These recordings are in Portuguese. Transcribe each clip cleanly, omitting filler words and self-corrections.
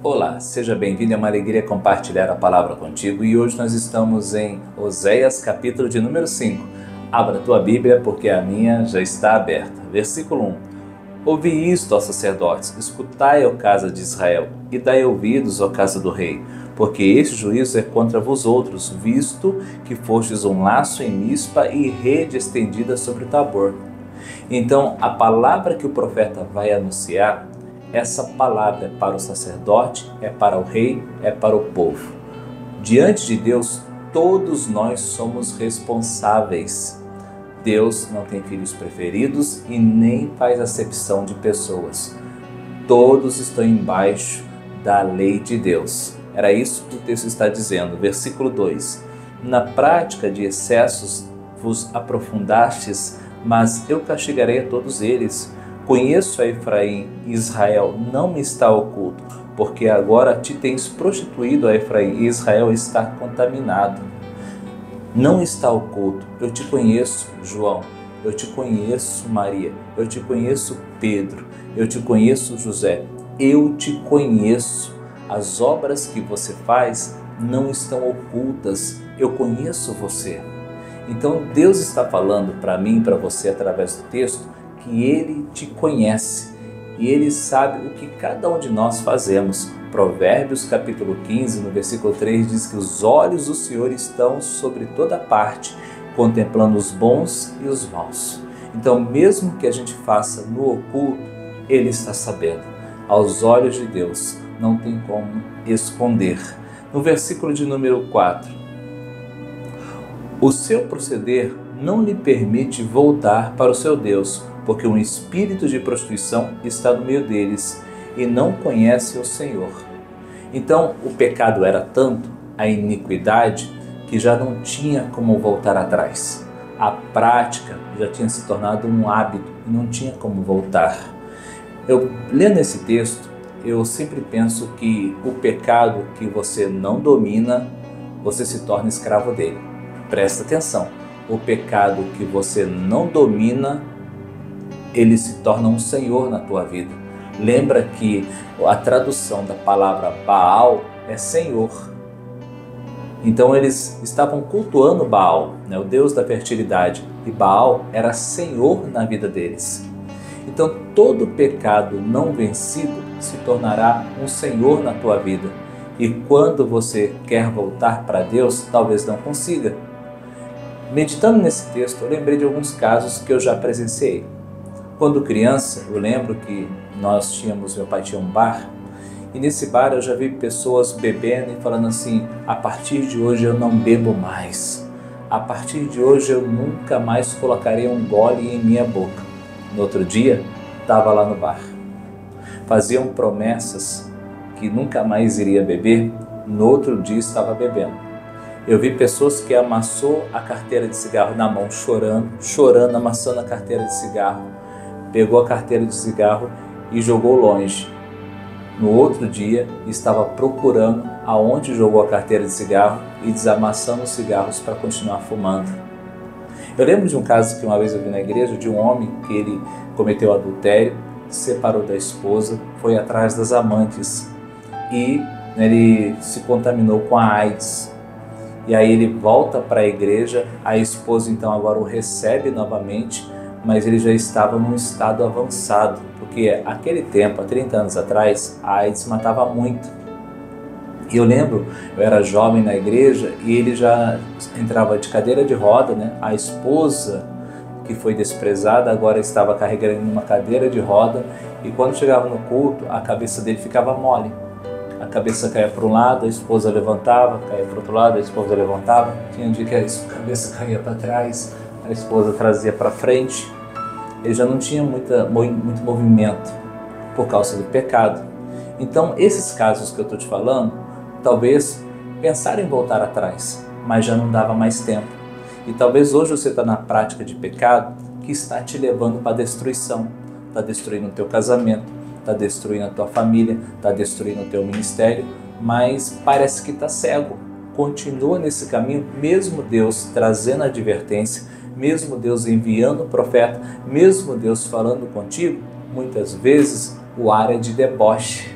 Olá, seja bem-vindo, é uma alegria compartilhar a palavra contigo e hoje nós estamos em Oséias, capítulo de número 5. Abra a tua Bíblia porque a minha já está aberta. Versículo 1. Ouvi isto, ó sacerdotes, escutai, ó casa de Israel, e dai ouvidos, ó casa do rei, porque este juízo é contra vós outros, visto que fostes um laço em Mispa e rede estendida sobre Tabor. Então, a palavra que o profeta vai anunciar, essa palavra é para o sacerdote, é para o rei, é para o povo. Diante de Deus, todos nós somos responsáveis. Deus não tem filhos preferidos e nem faz acepção de pessoas. Todos estão embaixo da lei de Deus. Era isso que o texto está dizendo. Versículo 2. Na prática de excessos vos aprofundastes, mas eu castigarei a todos eles. Conheço a Efraim e Israel não me está oculto, porque agora te tens prostituído a Efraim e Israel está contaminado. Não está oculto, eu te conheço, João, eu te conheço, Maria, eu te conheço, Pedro, eu te conheço, José, eu te conheço. As obras que você faz não estão ocultas, eu conheço você. Então Deus está falando para mim e para você através do texto que Ele te conhece e Ele sabe o que cada um de nós fazemos. Provérbios capítulo 15, no versículo 3, diz que os olhos do Senhor estão sobre toda parte, contemplando os bons e os maus. Então, mesmo que a gente faça no oculto, Ele está sabendo. Aos olhos de Deus, não tem como esconder. No versículo de número 4, o seu proceder não lhe permite voltar para o seu Deus, porque um espírito de prostituição está no meio deles e não conhece o Senhor. Então o pecado era tanto, a iniquidade, que já não tinha como voltar atrás. A prática já tinha se tornado um hábito e não tinha como voltar. Eu, lendo esse texto, eu sempre penso que o pecado que você não domina, você se torna escravo dele. Presta atenção, o pecado que você não domina, ele se torna um senhor na tua vida. Lembra que a tradução da palavra Baal é senhor. Então eles estavam cultuando Baal, o deus da fertilidade, e Baal era senhor na vida deles. Então todo pecado não vencido se tornará um senhor na tua vida. E quando você quer voltar para Deus, talvez não consiga. Meditando nesse texto, eu lembrei de alguns casos que eu já presenciei. Quando criança, eu lembro que meu pai tinha um bar, e nesse bar eu já vi pessoas bebendo e falando assim: a partir de hoje eu não bebo mais, a partir de hoje eu nunca mais colocarei um gole em minha boca. No outro dia, estava lá no bar. Faziam promessas que nunca mais iria beber, no outro dia estava bebendo. Eu vi pessoas que amassou a carteira de cigarro na mão, chorando, amassando a carteira de cigarro. Pegou a carteira de cigarro e jogou longe. No outro dia, estava procurando aonde jogou a carteira de cigarro e desamassando os cigarros para continuar fumando. Eu lembro de um caso que uma vez eu vi na igreja, de um homem que ele cometeu adultério, se separou da esposa, foi atrás das amantes e ele se contaminou com a AIDS. E aí ele volta para a igreja, a esposa então agora o recebe novamente, mas ele já estava num estado avançado, porque aquele tempo, há 30 anos atrás, a AIDS matava muito. E eu lembro, eu era jovem na igreja e ele já entrava de cadeira de roda, A esposa que foi desprezada agora estava carregando uma cadeira de roda e quando chegava no culto, a cabeça dele ficava mole. A cabeça caía para um lado, a esposa levantava, caía para o outro lado, a esposa levantava. Tinha um dia que a cabeça caía para trás, a esposa trazia para frente. Ele já não tinha muito movimento por causa do pecado. Então, esses casos que eu estou te falando, talvez pensaram em voltar atrás, mas já não dava mais tempo. E talvez hoje você está na prática de pecado que está te levando para a destruição. Está destruindo o teu casamento, está destruindo a tua família, está destruindo o teu ministério, mas parece que está cego. Continua nesse caminho, mesmo Deus trazendo advertência, mesmo Deus enviando o profeta, mesmo Deus falando contigo, muitas vezes o ar é de deboche.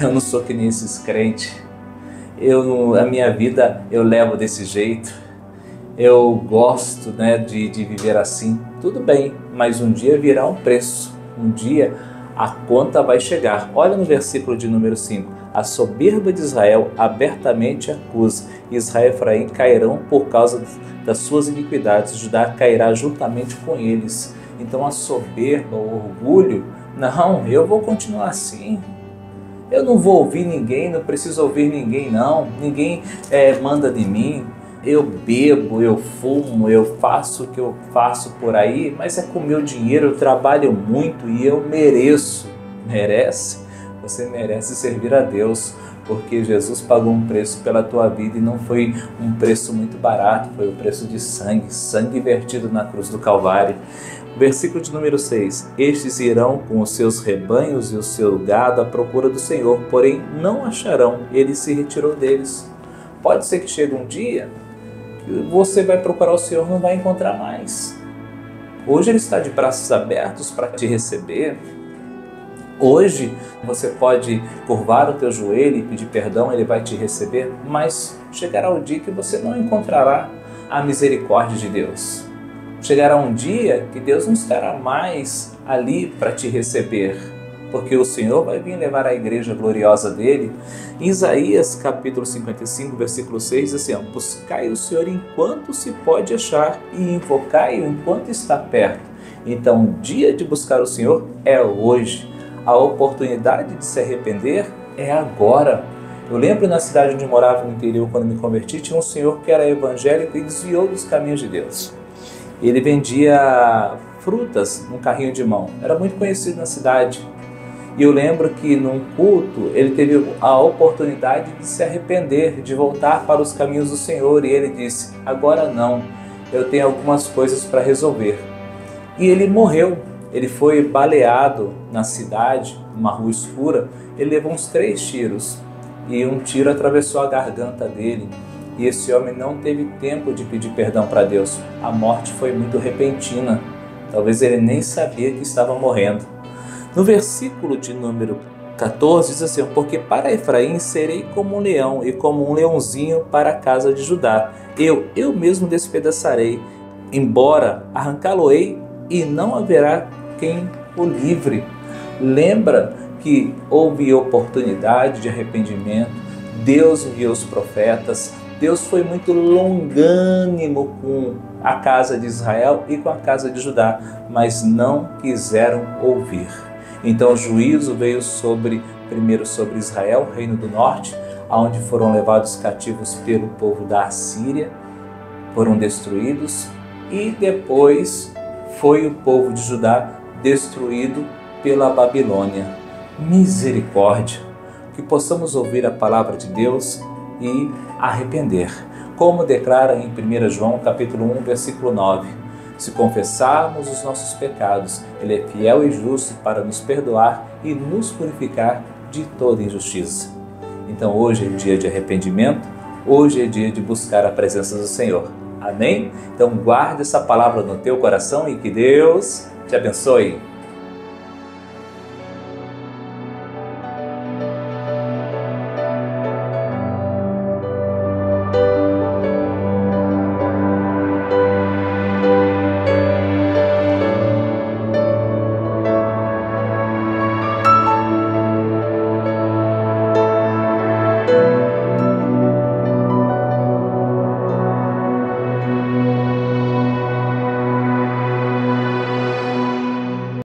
Eu não sou que nem esses crentes. A minha vida eu levo desse jeito. Eu gosto, né, de viver assim. Tudo bem, mas um dia virá um preço. Um dia a conta vai chegar. Olha no versículo de número 5. A soberba de Israel abertamente acusa. Israel e Efraim cairão por causa das suas iniquidades. Judá cairá juntamente com eles. Então a soberba, o orgulho, não, eu vou continuar assim. Eu não vou ouvir ninguém, não preciso ouvir ninguém não. Ninguém manda de mim. Eu bebo, eu fumo, eu faço o que eu faço por aí, mas é com meu dinheiro, eu trabalho muito e eu mereço. Merece? Você merece servir a Deus, porque Jesus pagou um preço pela tua vida e não foi um preço muito barato, foi o preço de sangue, sangue vertido na cruz do Calvário. Versículo de número 6. Estes irão com os seus rebanhos e o seu gado à procura do Senhor, porém não acharão, ele se retirou deles. Pode ser que chegue um dia que você vai procurar o Senhor e não vai encontrar mais. Hoje ele está de braços abertos para te receber. Hoje você pode curvar o teu joelho e pedir perdão, ele vai te receber, mas chegará o dia que você não encontrará a misericórdia de Deus. Chegará um dia que Deus não estará mais ali para te receber, porque o Senhor vai vir levar a igreja gloriosa dele. Em Isaías capítulo 55, versículo 6, diz assim, buscai o Senhor enquanto se pode achar e invocai-o enquanto está perto. Então o dia de buscar o Senhor é hoje. A oportunidade de se arrepender é agora. Eu lembro na cidade onde morava no interior, quando me converti, tinha um senhor que era evangélico e desviou dos caminhos de Deus. Ele vendia frutas num carrinho de mão. Era muito conhecido na cidade. E eu lembro que num culto ele teve a oportunidade de se arrepender, de voltar para os caminhos do Senhor. E ele disse, agora não, eu tenho algumas coisas para resolver. E ele morreu. Ele foi baleado na cidade, numa rua escura. Ele levou uns 3 tiros e um tiro atravessou a garganta dele. E esse homem não teve tempo de pedir perdão para Deus. A morte foi muito repentina. Talvez ele nem sabia que estava morrendo. No versículo de número 14 diz assim, porque para Efraim serei como um leão e como um leãozinho para a casa de Judá. Eu mesmo despedaçarei, embora arrancá-lo-ei e não haverá quem o livre. Lembra que houve oportunidade de arrependimento, Deus enviou os profetas, Deus foi muito longânimo com a casa de Israel e com a casa de Judá, mas não quiseram ouvir. Então o juízo veio primeiro sobre Israel, reino do norte, onde foram levados cativos pelo povo da Assíria, foram destruídos, e depois foi o povo de Judá destruído pela Babilônia. Misericórdia! Que possamos ouvir a palavra de Deus e arrepender. Como declara em 1 João capítulo 1, versículo 9. Se confessarmos os nossos pecados, Ele é fiel e justo para nos perdoar e nos purificar de toda injustiça. Então hoje é dia de arrependimento, hoje é dia de buscar a presença do Senhor. Amém? Então guarde essa palavra no teu coração e que Deus te abençoe.